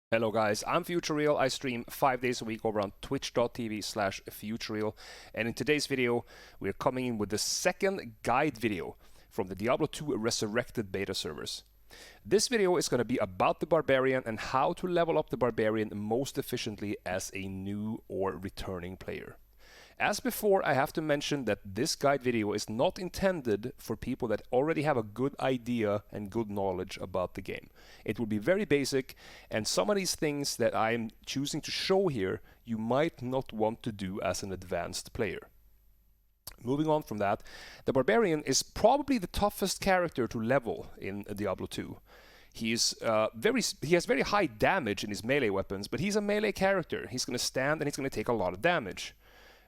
Hello guys, I'm Futureal. I stream 5 days a week over on twitch.tv/Futureal. And in today's video, we're coming in with the second guide video from the Diablo 2 Resurrected beta servers. This video is going to be about the Barbarian and how to level up the Barbarian most efficiently as a new or returning player. As before, I have to mention that this guide video is not intended for people that already have a good idea and good knowledge about the game. It will be very basic, and some of these things that I'm choosing to show here, you might not want to do as an advanced player. Moving on from that, the Barbarian is probably the toughest character to level in Diablo 2. He has very high damage in his melee weapons, but he's a melee character. He's going to stand and he's going to take a lot of damage.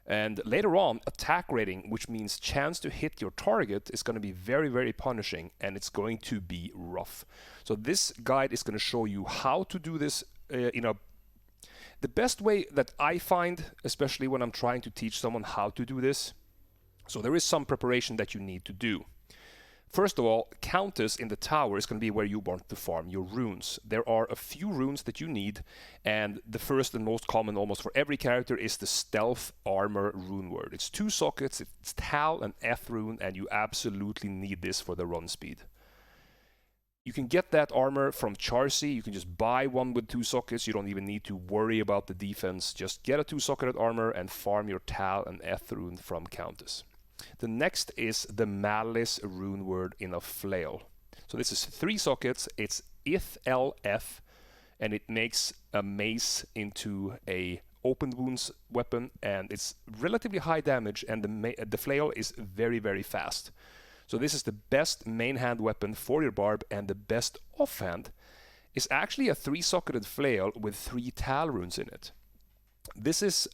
And later on, attack rating, which means chance to hit your target, is going to be very, very punishing, and it's going to be rough. So this guide is going to show you how to do this the best way that I find, especially when I'm trying to teach someone how to do this. So there is some preparation that you need to do. First of all, Countess in the tower is going to be where you want to farm your runes. There are a few runes that you need, and the first and most common almost for every character is the Stealth Armor rune word. It's 2 sockets, it's Tal and F rune, and you absolutely need this for the run speed. You can get that armor from Charcy. You can just buy one with 2 sockets. You don't even need to worry about the defense. Just get a 2-socketed armor and farm your Tal and F rune from Countess. The next is the Malice rune word in a flail. So this is 3 sockets, it's IF-LF, and it makes a mace into a open wounds weapon, and it's relatively high damage, and the flail is very, very fast. So this is the best main hand weapon for your barb, and the best offhand is actually a 3-socketed flail with 3 Tal runes in it. This is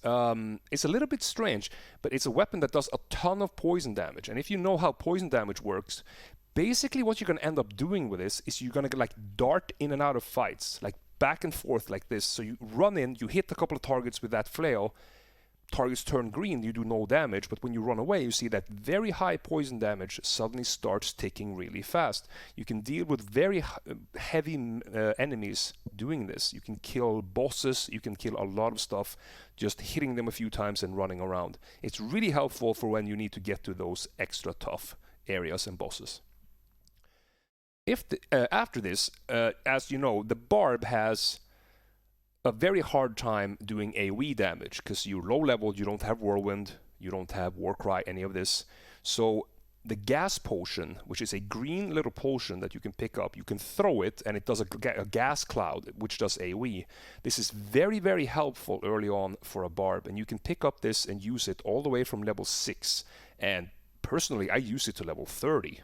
it's a little bit strange, but it's a weapon that does a ton of poison damage. And if you know how poison damage works, basically what you're going to end up doing with this is you're going to like dart in and out of fights, like back and forth like this. So you run in, you hit a couple of targets with that flail, targets turn green, you do no damage, but when you run away, you see that very high poison damage suddenly starts ticking really fast. You can deal with very heavy enemies doing this. You can kill bosses, you can kill a lot of stuff, just hitting them a few times and running around. It's really helpful for when you need to get to those extra tough areas and bosses. After this, as you know, the Barb has a very hard time doing AoE damage because you're low level, you don't have Whirlwind, you don't have Warcry, any of this. So the gas potion, which is a green little potion that you can pick up, you can throw it and it does a gas cloud, which does AoE. This is very, very helpful early on for a barb, and you can pick up this and use it all the way from level 6. And personally, I use it to level 30.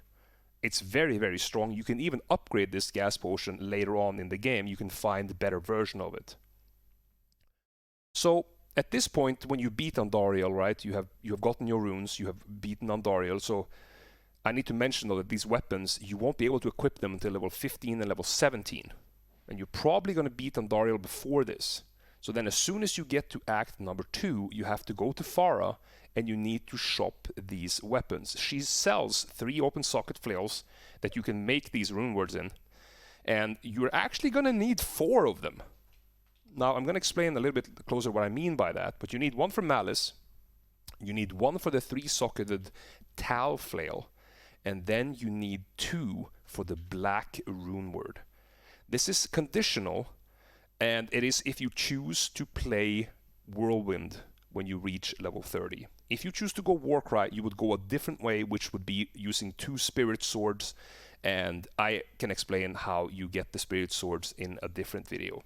It's very, very strong. You can even upgrade this gas potion later on in the game. You can find a better version of it. So at this point, when you beat on Duriel, right, you have gotten your runes, you have beaten on Duriel. So I need to mention though that these weapons, you won't be able to equip them until level 15 and level 17. And you're probably going to beat on Duriel before this. So then as soon as you get to act number 2, you have to go to Farah and you need to shop these weapons. She sells 3 open socket flails that you can make these rune words in. And you're actually going to need 4 of them. Now, I'm going to explain a little bit closer what I mean by that, but you need 1 for Malice, you need 1 for the 3-socketed Tal Flail, and then you need 2 for the Black Rune Word. This is conditional, and it is if you choose to play Whirlwind when you reach level 30. If you choose to go Warcry, you would go a different way, which would be using 2 Spirit Swords, and I can explain how you get the Spirit Swords in a different video.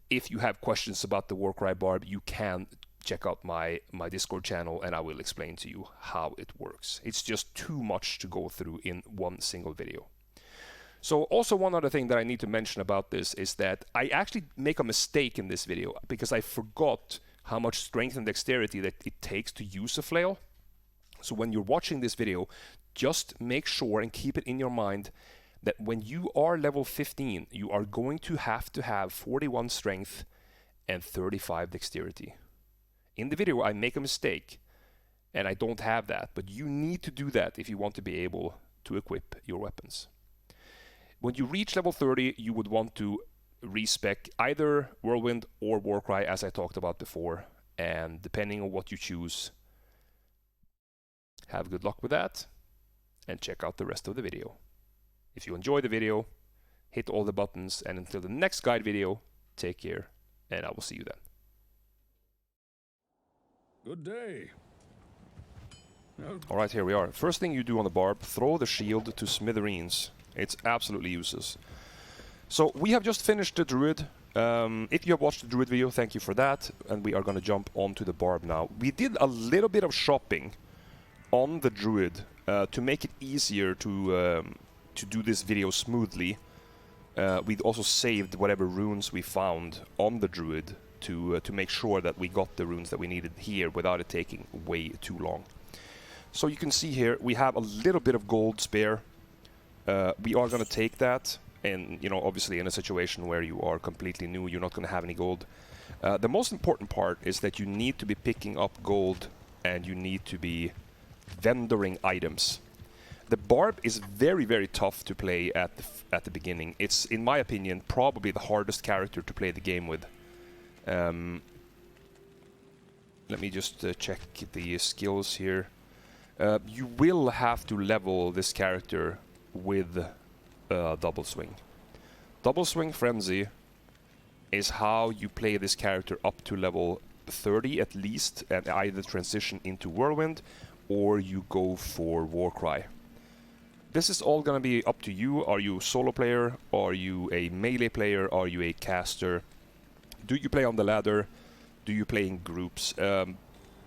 If you have questions about the Warcry Barb, you can check out my Discord channel and I will explain to you how it works. It's just too much to go through in one single video. So also one other thing that I need to mention about this is that I actually make a mistake in this video because I forgot how much strength and dexterity that it takes to use a flail. So when you're watching this video, just make sure and keep it in your mind that when you are level 15, you are going to have 41 strength and 35 dexterity. In the video, I make a mistake, and I don't have that, but you need to do that if you want to be able to equip your weapons. When you reach level 30, you would want to respec either Whirlwind or Warcry, as I talked about before, and depending on what you choose, have good luck with that, and check out the rest of the video. If you enjoyed the video, hit all the buttons, and until the next guide video, take care, and I will see you then. Good day. Alright, here we are. First thing you do on the barb, throw the shield to smithereens. It's absolutely useless. So we have just finished the druid. If you have watched the druid video, thank you for that. And we are going to jump onto the barb now. We did a little bit of shopping on the druid to make it easier to do this video smoothly. We also saved whatever runes we found on the druid to make sure that we got the runes that we needed here without it taking way too long. So you can see here we have a little bit of gold spare. We are going to take that, and you know, obviously in a situation where you are completely new, you're not going to have any gold. The most important part is that you need to be picking up gold and you need to be vendoring items. The barb is very, very tough to play at the beginning. It's, in my opinion, probably the hardest character to play the game with. Let me just check the skills here. You will have to level this character with Double Swing. Double Swing Frenzy is how you play this character up to level 30 at least, and either transition into Whirlwind or you go for Warcry. This is all gonna be up to you. Are you a solo player? Are you a melee player? Are you a caster? Do you play on the ladder? Do you play in groups?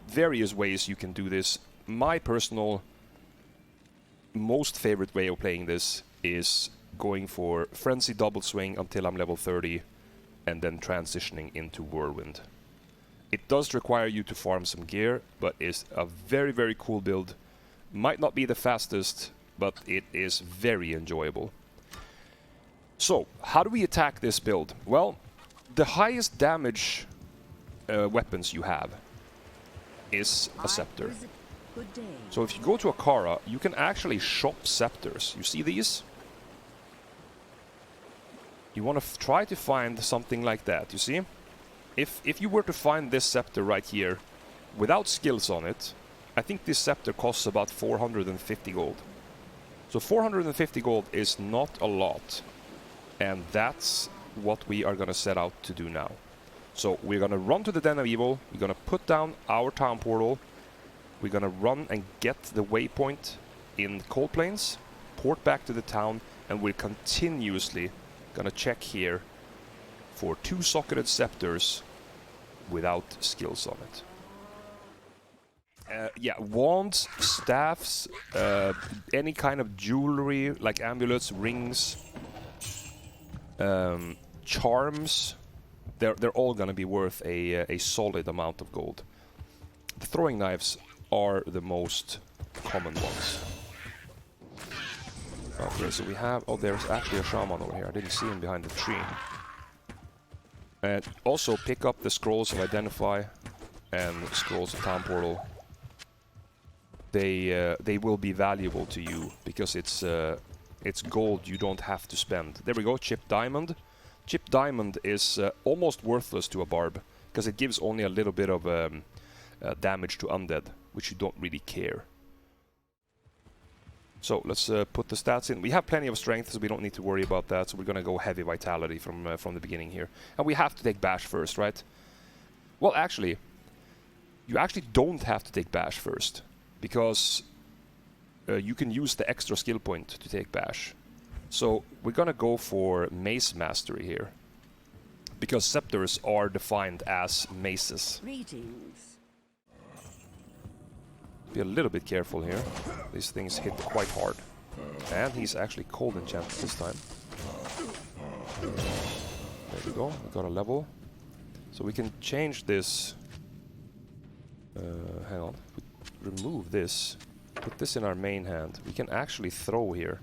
Various ways you can do this. My personal most favorite way of playing this is going for Frenzy Double Swing until I'm level 30 and then transitioning into Whirlwind. It does require you to farm some gear, but is a very, very cool build. Might not be the fastest, but it is very enjoyable. So, how do we attack this build? Well, the highest damage weapons you have is a scepter. So if you go to Akara, you can actually shop scepters. You see these? You want to try to find something like that, you see? If you were to find this scepter right here, without skills on it, I think this scepter costs about 450 gold. So 450 gold is not a lot. And that's what we are going to set out to do now. So we're going to run to the Den of Evil, we're going to put down our town portal, we're going to run and get the waypoint in Cold Plains, port back to the town, and we're continuously going to check here for 2 socketed scepters without skills on it. Yeah, wands, staffs, any kind of jewelry like amulets, rings, charms, they're all going to be worth a solid amount of gold. The throwing knives are the most common ones. Okay, so we have... Oh, there's actually a shaman over here. I didn't see him behind the tree. And also pick up the scrolls of Identify and scrolls of Town Portal. They will be valuable to you because it's gold you don't have to spend. There we go, Chip Diamond. Chip Diamond is almost worthless to a barb because it gives only a little bit of damage to undead, which you don't really care. So let's put the stats in. We have plenty of strength, so we don't need to worry about that. So we're gonna go heavy vitality from the beginning here, and we have to take bash first, right? Well, actually, you actually don't have to take bash first because you can use the extra skill point to take bash. So we're gonna go for mace mastery here because scepters are defined as maces. Greetings. Be a little bit careful here. These things hit quite hard. And he's actually cold enchanted this time. There we go, we got a level. So we can change this. Hang on. We remove this. Put this in our main hand. We can actually throw here.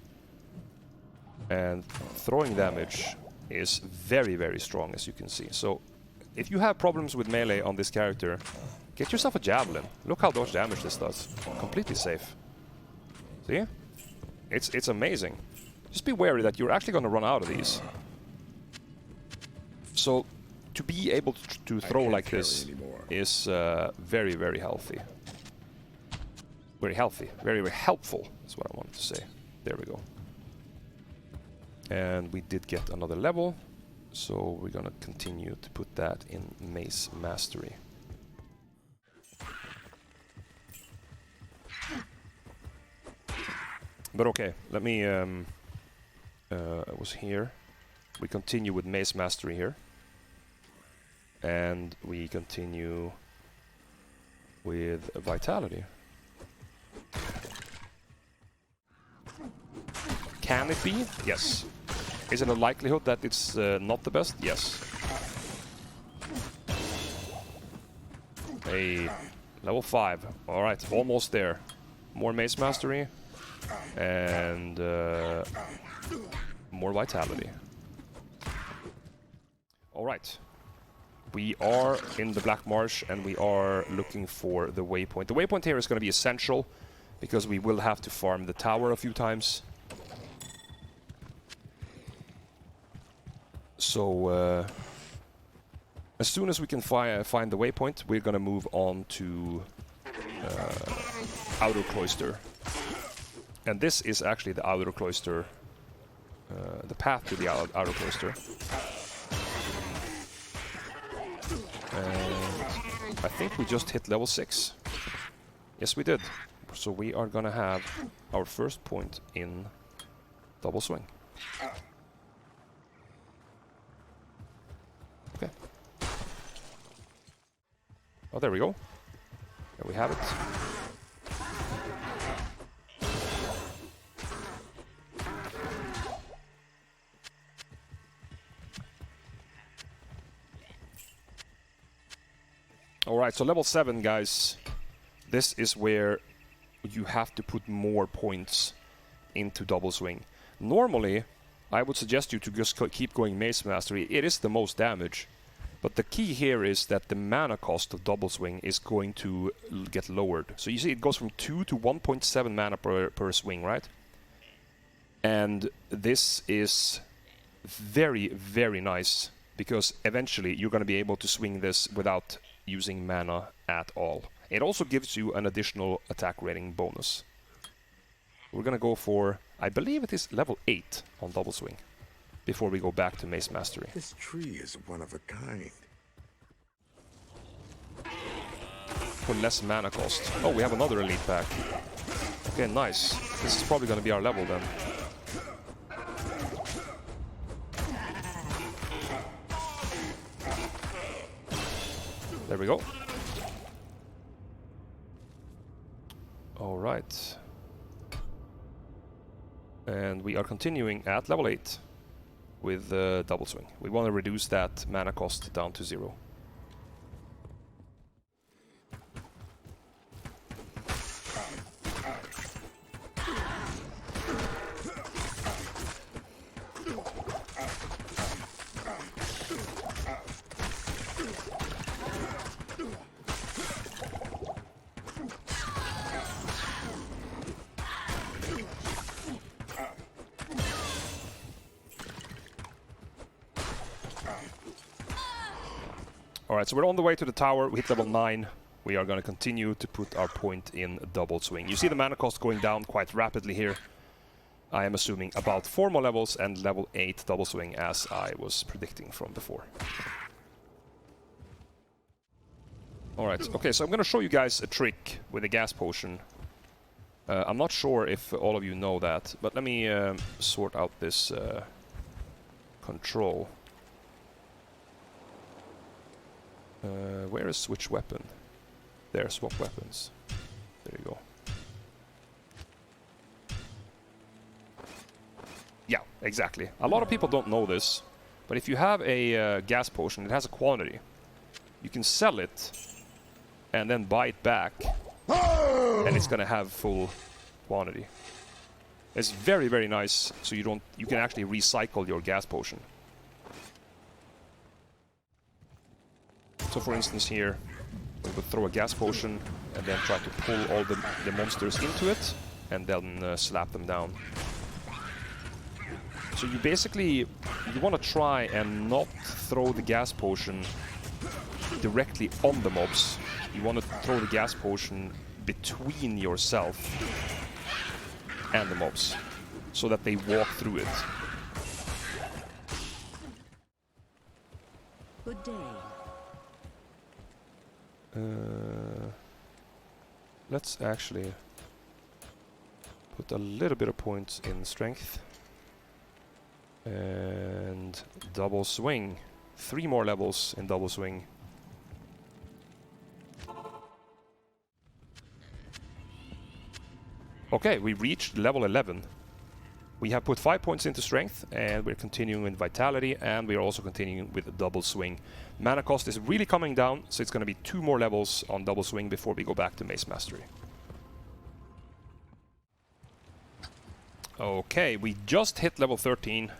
And throwing damage is very, very strong, as you can see. So if you have problems with melee on this character, get yourself a javelin. Look how much damage this does. Completely safe. See? It's amazing. Just be wary that you're actually going to run out of these. So to be able to throw like this is very, very healthy. Very healthy. Very, very helpful is what I wanted to say. There we go. And we did get another level. So we're gonna continue to put that in Mace Mastery. But okay, let me... it was here. We continue with Mace Mastery here. And we continue with Vitality. Can it be? Yes. Is it a likelihood that it's not the best? Yes. Hey, level 5. Alright, almost there. More Mace Mastery. And more Vitality. Alright. We are in the Black Marsh and we are looking for the waypoint. The waypoint here is going to be essential because we will have to farm the tower a few times. So, as soon as we can find the waypoint, we're gonna move on to Outer Cloister. And this is actually the Outer Cloister, the path to the Outer Cloister. And I think we just hit level 6. Yes, we did. So we are gonna have our first point in Double Swing. Okay. Oh, there we go. There we have it. Alright, so level 7, guys. This is where you have to put more points into Double Swing. Normally, I would suggest you to just keep going Mace Mastery. It is the most damage. But the key here is that the mana cost of Double Swing is going to get lowered. So you see it goes from 2 to 1.7 mana per swing, right? And this is very, very nice. Because eventually you're going to be able to swing this without using mana at all. It also gives you an additional attack rating bonus. We're gonna go for, I believe it is level 8 on Double Swing, before we go back to Mace Mastery. This tree is one of a kind. For less mana cost. Oh, we have another elite pack. Okay, nice. This is probably gonna be our level then. There we go. Alright. And we are continuing at level 8 with Double Swing. We want to reduce that mana cost down to 0. Alright, so we're on the way to the tower. We hit level 9. We are going to continue to put our point in Double Swing. You see the mana cost going down quite rapidly here. I am assuming about 4 more levels and level 8 Double Swing as I was predicting from before. Alright, okay, so I'm going to show you guys a trick with a gas potion. I'm not sure if all of you know that, but let me sort out this control. Where is switch weapon? There, swap weapons. There you go. Yeah, exactly. A lot of people don't know this, but if you have a gas potion, it has a quantity. You can sell it and then buy it back, and it's gonna have full quantity. It's very, very nice, so you can actually recycle your gas potion. So for instance here, we would throw a gas potion and then try to pull all the monsters into it and then slap them down. So So you basically, you want to try and not throw the gas potion directly on the mobs. You want to throw the gas potion between yourself and the mobs, so that they walk through it. Good day. Let's actually put a little bit of points in strength. And double swing. 3 more levels in double swing. Okay, we reached level 11. We have put 5 points into strength, and we're continuing with vitality, and we're also continuing with a double swing. Mana cost is really coming down, so it's going to be 2 more levels on double swing before we go back to Mace Mastery. Okay, we just hit level 13,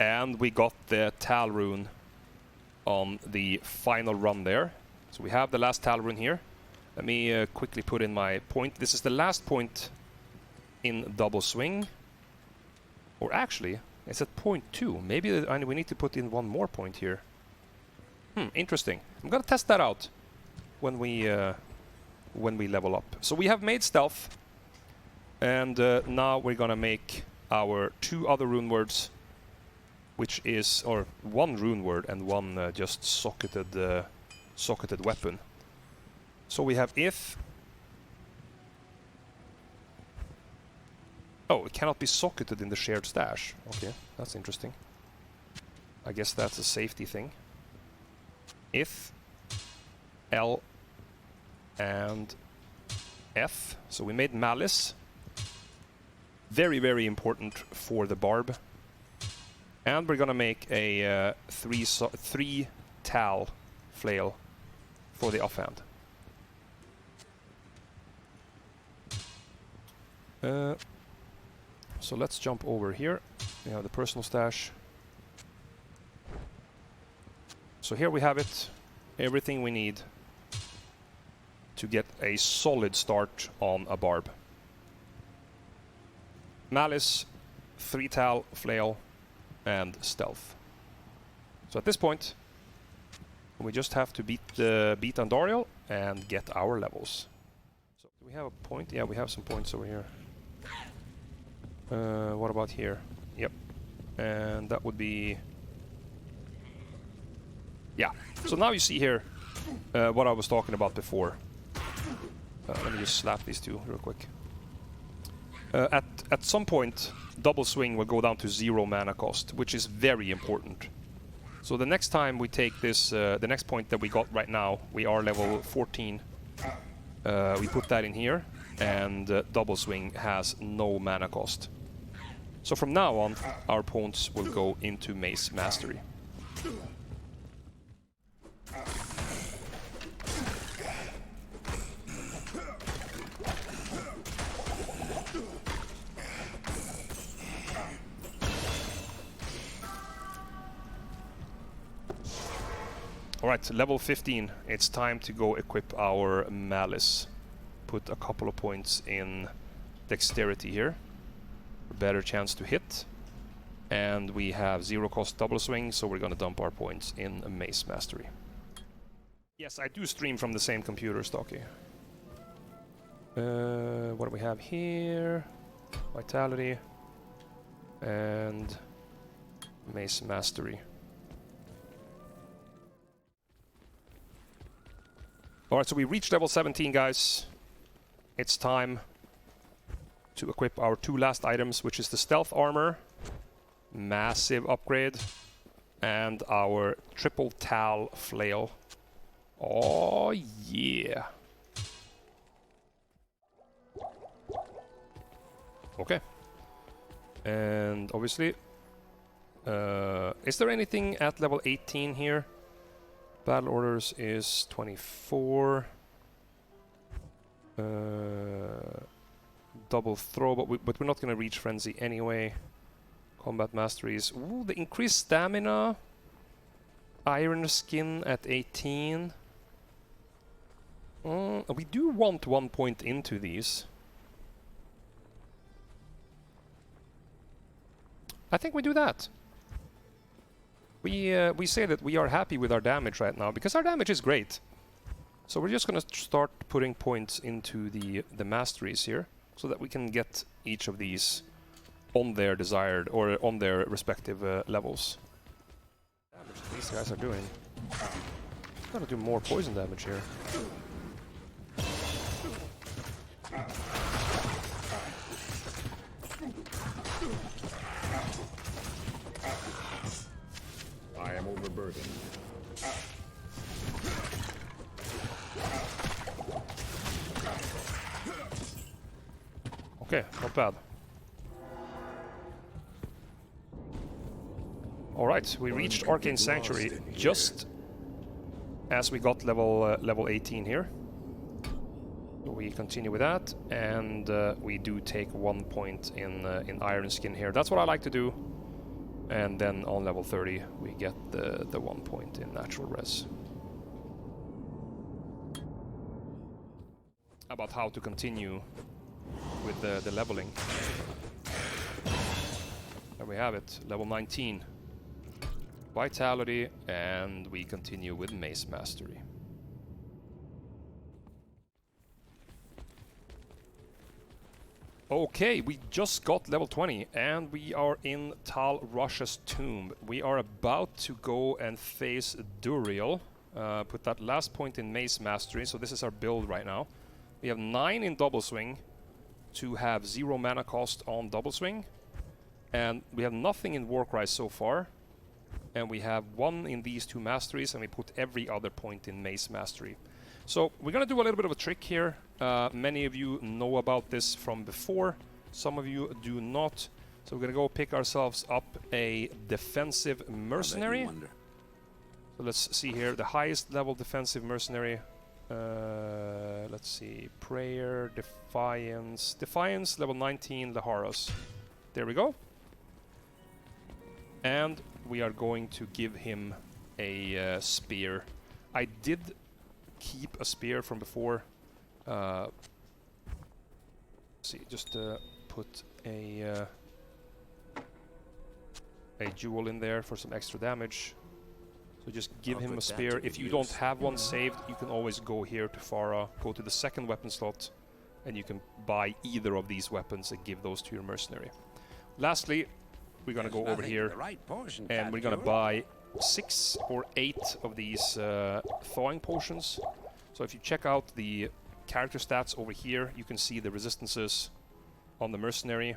and we got the Tal Rune on the final run there. So we have the last Tal Rune here. Let me quickly put in my point. This is the last point in double swing. Or actually, it's at point 2. Maybe we need to put in 1 more point here. Interesting. I'm gonna test that out when we level up. So we have made stealth, and now we're gonna make our 2 other rune words, which is, or 1 rune word and 1 just socketed weapon. So we have if. Oh, it cannot be socketed in the shared stash. Okay, that's interesting. I guess that's a safety thing. If, L, and F. So we made Malice. Very, very important for the Barb. And we're gonna make a 3 Tal flail for the offhand. So let's jump over here. We have the personal stash. So here we have it. Everything we need to get a solid start on a Barb. Malice, 3 Tal, Flail, and Stealth. So at this point, we just have to beat on Duriel and get our levels. So do we have a point? Yeah, we have some points over here. What about here? Yep. And that would be... Yeah. So now you see here what I was talking about before. Let me just slap these 2 real quick. At some point, double swing will go down to 0 mana cost, which is very important. So the next time we take this, the next point that we got right now, we are level 14. We put that in here, and double swing has no mana cost. So from now on, our points will go into Mace Mastery. Alright, level 15. It's time to go equip our Malice. Put a couple of points in Dexterity here. Better chance to hit. And we have 0 cost double swing, so we're gonna dump our points in Mace Mastery. Yes, I do stream from the same computer, Stocky. What do we have here? Vitality. And Mace Mastery. Alright, so we reached level 17, guys. It's time to equip our 2 last items, which is the Stealth Armor, massive upgrade, and our triple Tal Flail. Oh yeah. Okay. And obviously, is there anything at level 18 here? Battle orders is 24. Double throw, but we're not gonna reach frenzy anyway. Combat masteries. Ooh, the increased stamina. Iron skin at 18. We do want 1 point into these. I think we do that. We say that we are happy with our damage right now, because our damage is great. So we're just going to start putting points into the masteries here, so that we can get each of these on their desired, or on their respective levels. Damage that these guys are doing. Gotta do more poison damage here. I am overburdened. Okay, not bad. Alright, we reached Arcane Sanctuary just as we got level 18 here. So we continue with that, and we do take 1 point in Iron Skin here. That's what I like to do. And then on level 30 we get the 1 point in Natural Res. About how to continue with the leveling. There we have it, level 19. Vitality, and we continue with Mace Mastery. Okay, we just got level 20, and we are in Tal Rune's tomb. We are about to go and face Duriel. Put that last point in Mace Mastery, so this is our build right now. We have 9 in Double Swing to have 0 mana cost on Double Swing. And we have nothing in Warcry so far. And we have 1 in these 2 masteries, and we put every other point in Mace Mastery. So we're gonna do a little bit of a trick here. Many of you know about this from before, some of you do not. So we're gonna go pick ourselves up a defensive mercenary. So let's see here, the highest level defensive mercenary. Let's see, Prayer, Defiance. Defiance, level 19, Laharos. There we go. And we are going to give him a spear. I did keep a spear from before. See, just put a jewel in there for some extra damage. So just give him a spear. If you don't have one saved, you can always go here to Farah, go to the second weapon slot, and you can buy either of these weapons and give those to your mercenary. Lastly, we're gonna go over here and we're gonna buy 6 or 8 of these thawing potions. So if you check out the character stats over here, you can see the resistances on the mercenary.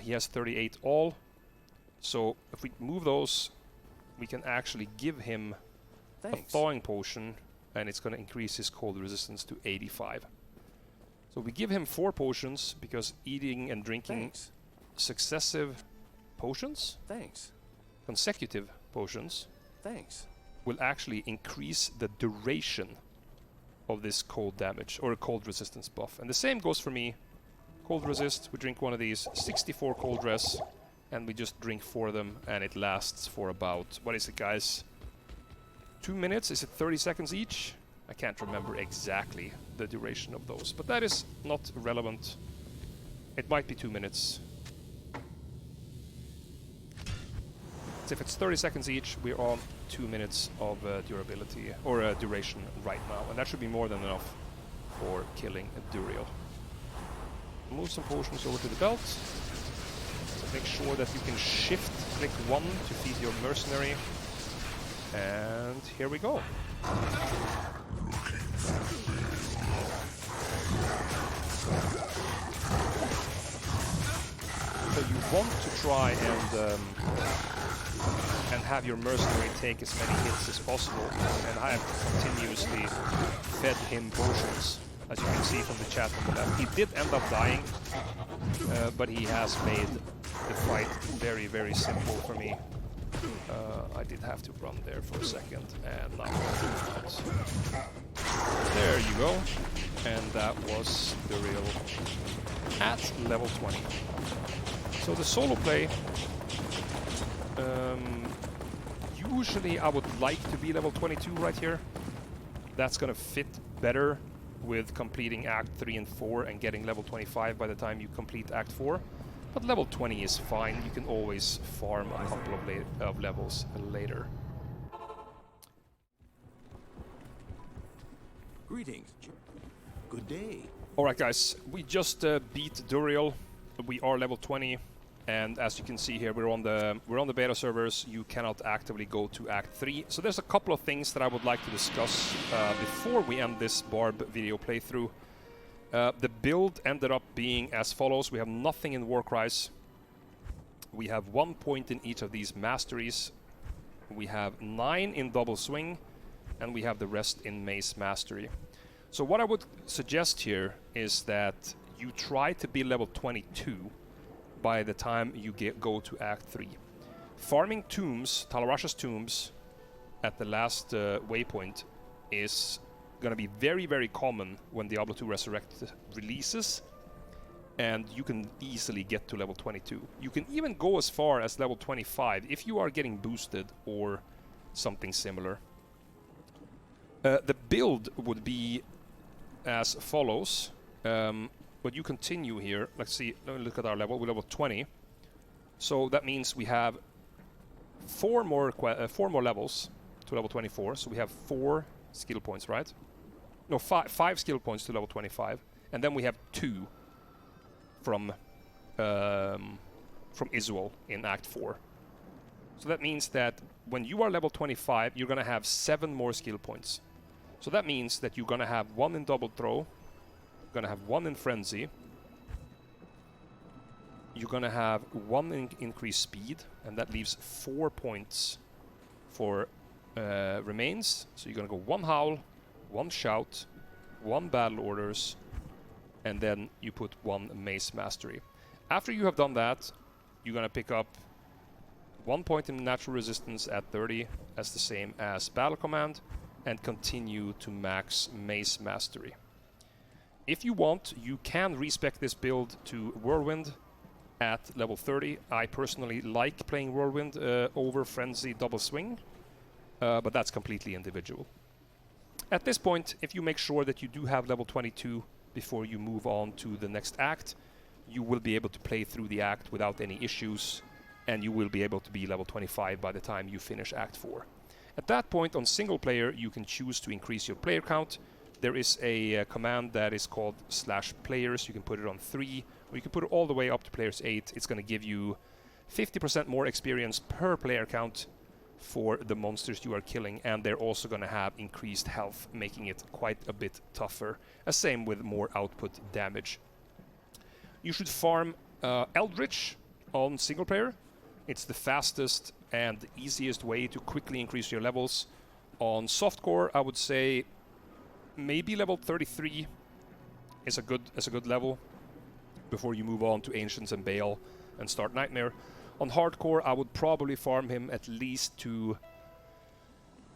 He has 38 all. So if we move those, we can actually give him a thawing potion, and it's going to increase his cold resistance to 85. So we give him 4 potions, because eating and drinking successive potions, consecutive potions, will actually increase the duration of this cold damage, or a cold resistance buff. And the same goes for me. Cold resist, we drink one of these, 64 cold res, and we just drink 4 of them, and it lasts for about, what is it guys? 2 minutes? Is it 30 seconds each? I can't remember exactly the duration of those, but that is not relevant. It might be 2 minutes. So if it's 30 seconds each, we're on 2 minutes of durability, or duration right now, and that should be more than enough for killing a Duriel. Move some potions over to the belt. So make sure that you can shift click 1 to feed your mercenary. And here we go. So you want to try and have your mercenary take as many hits as possible, and I have continuously fed him potions, as you can see from the chat on the left. He did end up dying, but he has made the fight very, very simple for me. I did have to run there for a second, and now there you go. And that was Duriel at level 20. So the solo play, usually I would like to be level 22 right here. That's gonna fit better with completing Act 3 and 4 and getting level 25 by the time you complete Act 4. But level 20 is fine. You can always farm a couple of levels later. Greetings. Good day. Alright guys, we just beat Duriel. We are level 20, and as you can see here, we're on the beta servers. You cannot actively go to Act 3. So there's a couple of things that I would like to discuss before we end this Barb video playthrough. The build ended up being as follows. We have nothing in Warcries. We have 1 point in each of these masteries. We have 9 in double swing, and we have the rest in mace mastery. So what I would suggest here is that you try to be level 22 by the time you go to Act 3. Farming tombs, Tal Rune's tombs, at the last waypoint is going to be very, very common when Diablo 2 Resurrected releases, and you can easily get to level 22. You can even go as far as level 25 if you are getting boosted or something similar. The build would be as follows. But you continue here. Let's see. Let me look at our level. We're level 20. So that means we have four more levels to level 24. So we have 4 skill points, right? No, 5 skill points to level 25, and then we have 2 from Isuel in Act 4. So that means that when you are level 25, you're gonna have 7 more skill points. So that means that you're gonna have 1 in double throw, you're gonna have 1 in frenzy, you're gonna have 1 in increased speed, and that leaves 4 points for remains. So you're gonna go 1 howl, 1 shout, 1 battle orders, and then you put 1 mace mastery. After you have done that, you're gonna pick up 1 point in natural resistance at 30 as the same as battle command, and continue to max mace mastery. If you want, you can respec this build to Whirlwind at level 30. I personally like playing Whirlwind over Frenzy double swing, but that's completely individual. At this point, if you make sure that you do have level 22 before you move on to the next act, you will be able to play through the act without any issues, and you will be able to be level 25 by the time you finish Act 4. At that point, on single player, you can choose to increase your player count. There is a command that is called /players. You can put it on 3, or you can put it all the way up to players 8. It's going to give you 50% more experience per player count for the monsters you are killing, and they're also going to have increased health, making it quite a bit tougher. Same with more output damage. You should farm Eldritch on single player. It's the fastest and easiest way to quickly increase your levels. On softcore, I would say maybe level 33 is a good level before you move on to Ancients and Bale and start Nightmare. On hardcore, I would probably farm him at least to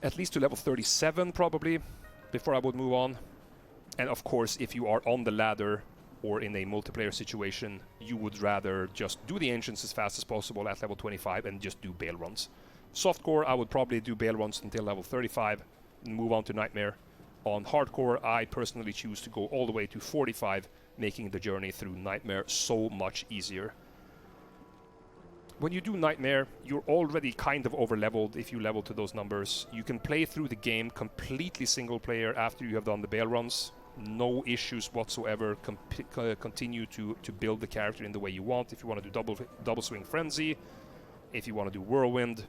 level 37 probably before I would move on. And of course, if you are on the ladder or in a multiplayer situation, you would rather just do the Ancients as fast as possible at level 25 and just do Bale runs. Softcore, I would probably do Bale runs until level 35 and move on to Nightmare. On hardcore, I personally choose to go all the way to 45, making the journey through Nightmare so much easier. When you do Nightmare, you're already kind of over-leveled if you level to those numbers. You can play through the game completely single player after you have done the Bale runs. No issues whatsoever. Continue to build the character in the way you want. If you want to do double swing frenzy, if you want to do whirlwind,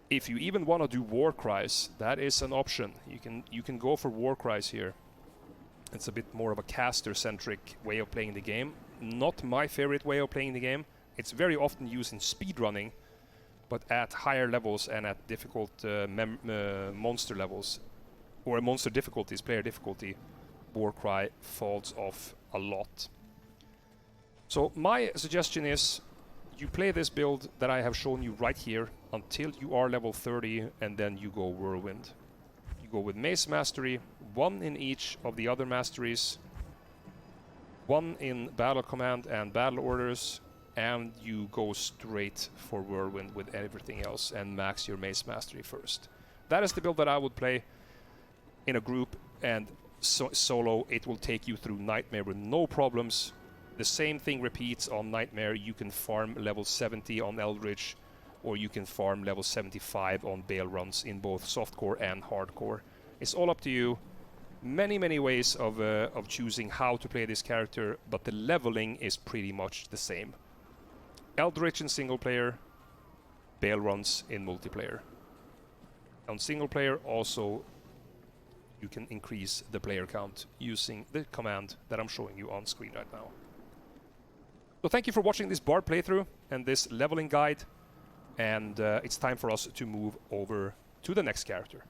if you even want to do war cries, that is an option. You can go for war cries here. It's a bit more of a caster-centric way of playing the game. Not my favorite way of playing the game. It's very often used in speedrunning, but at higher levels and at difficult monster levels, or monster difficulties, player difficulty, Warcry falls off a lot. So my suggestion is you play this build that I have shown you right here until you are level 30, and then you go Whirlwind. You go with Mace Mastery, 1 in each of the other masteries, 1 in Battle Command and Battle Orders, and you go straight for Whirlwind with everything else and max your Mace Mastery first. That is the build that I would play in a group, and solo it will take you through Nightmare with no problems. The same thing repeats on Nightmare. You can farm level 70 on Eldritch, or you can farm level 75 on Bale runs in both softcore and hardcore. It's all up to you. Many ways of choosing how to play this character, but the leveling is pretty much the same. Eldritch in single player, Bale runs in multiplayer. On single player also you can increase the player count using the command that I'm showing you on screen right now. So thank you for watching this Bard playthrough and this leveling guide, and it's time for us to move over to the next character.